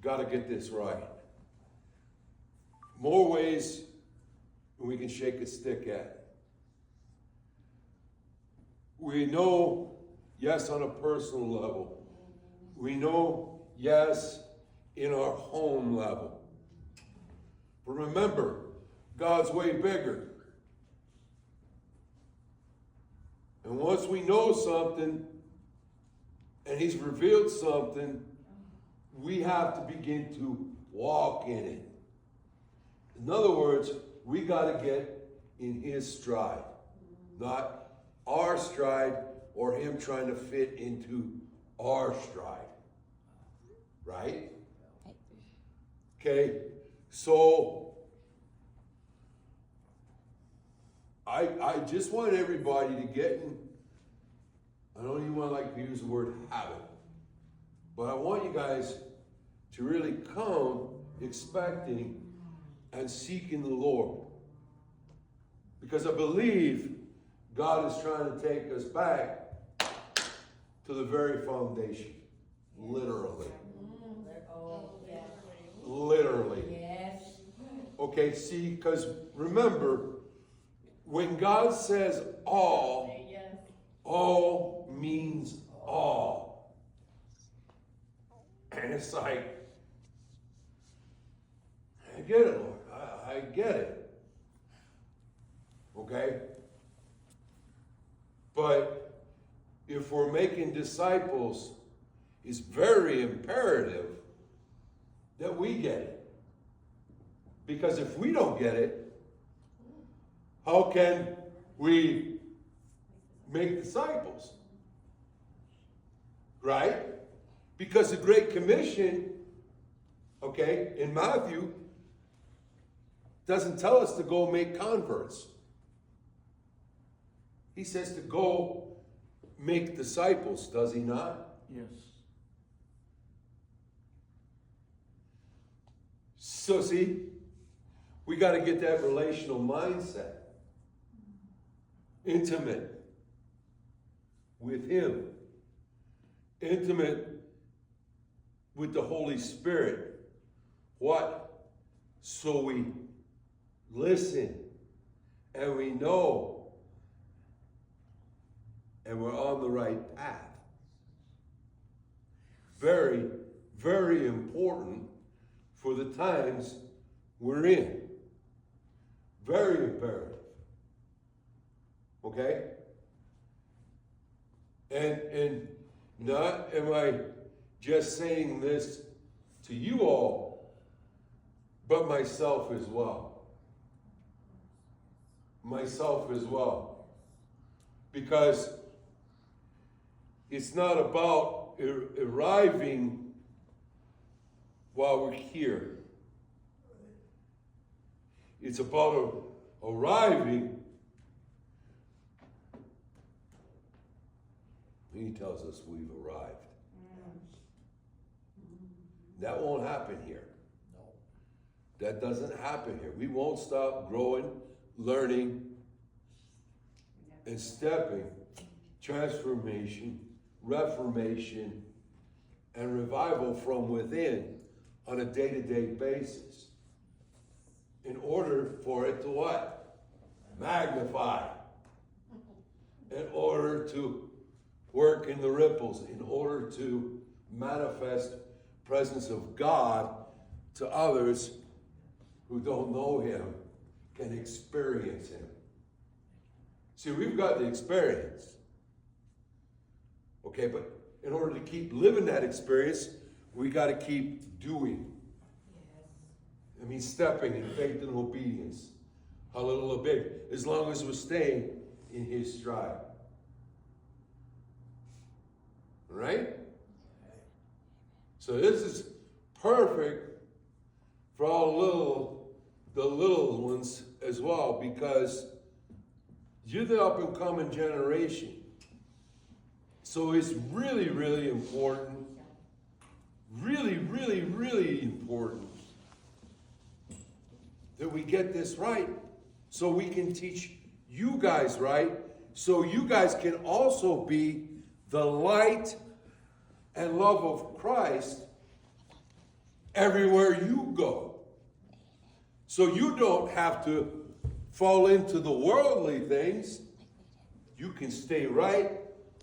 got to get this right. More ways we can shake a stick at. We know, yes, on a personal level. We know, yes, in our home level. But remember, God's way bigger. And once we know something, and He's revealed something, we have to begin to walk in it. In other words, we got to get in His stride, not our stride or Him trying to fit into our stride. Right? Okay, so I just want everybody to get in, I don't even want to like to use the word habit, but I want you guys to really come expecting and seeking the Lord. Because I believe God is trying to take us back to the very foundation. Literally. Literally. Yes. Okay, see, because remember, when God says all means all. And it's like, I get it, Lord. I get it. Okay? But if we're making disciples, it's very imperative that we get it. Because if we don't get it, how can we make disciples? Right? Because the Great Commission, okay, in Matthew, doesn't tell us to go make converts. He says to go make disciples, does he not? Yes. So see, we got to get that relational mindset. Intimate with Him. Intimate with the Holy Spirit. What? So we listen and we know and we're on the right path. Very, very important for the times we're in. Very imperative. Okay? And not am I just saying this to you all, but myself as well. Myself as well. Because it's not about arriving while we're here. It's about arriving. He tells us we've arrived. That won't happen here. No. That doesn't happen here. We won't stop growing, learning, and stepping. Transformation, reformation, and revival from within on a day-to-day basis. In order for it to what? Magnify. In order to work in the ripples. In order to manifest presence of God to others who don't know Him, can experience Him. See, we've got the experience. Okay, but in order to keep living that experience, we got to keep doing. Yes. I mean, stepping in faith and obedience. A little or big, as long as we're staying in His stride. Right? So this is perfect for all the little ones as well, because you're the up and coming generation. So it's really, really important, really, really, really important that we get this right so we can teach you guys right, so you guys can also be the light and love of Christ everywhere you go. So you don't have to fall into the worldly things. You can stay right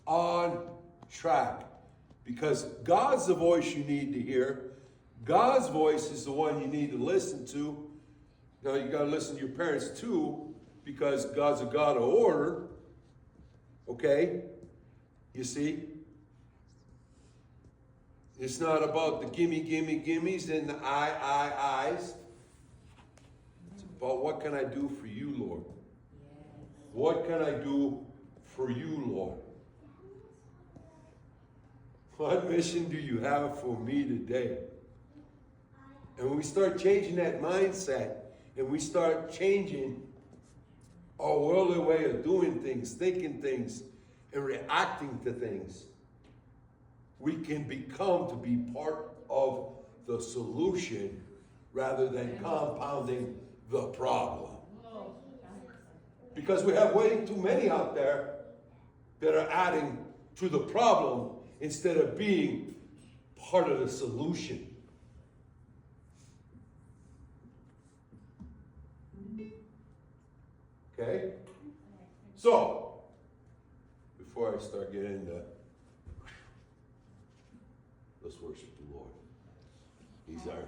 on track. Because God's the voice you need to hear. God's voice is the one you need to listen to. Now you got to listen to your parents too, because God's a God of order. Okay? You see? It's not about the gimme, gimme, gimmes and the I's. It's about what can I do for you, Lord? What can I do for you, Lord? What mission do you have for me today? And when we start changing that mindset, and we start changing our worldly way of doing things, thinking things, and reacting to things, we can become to be part of the solution rather than compounding the problem. Because we have way too many out there that are adding to the problem instead of being part of the solution. Okay? So, before I start getting into, let's worship the Lord. He's our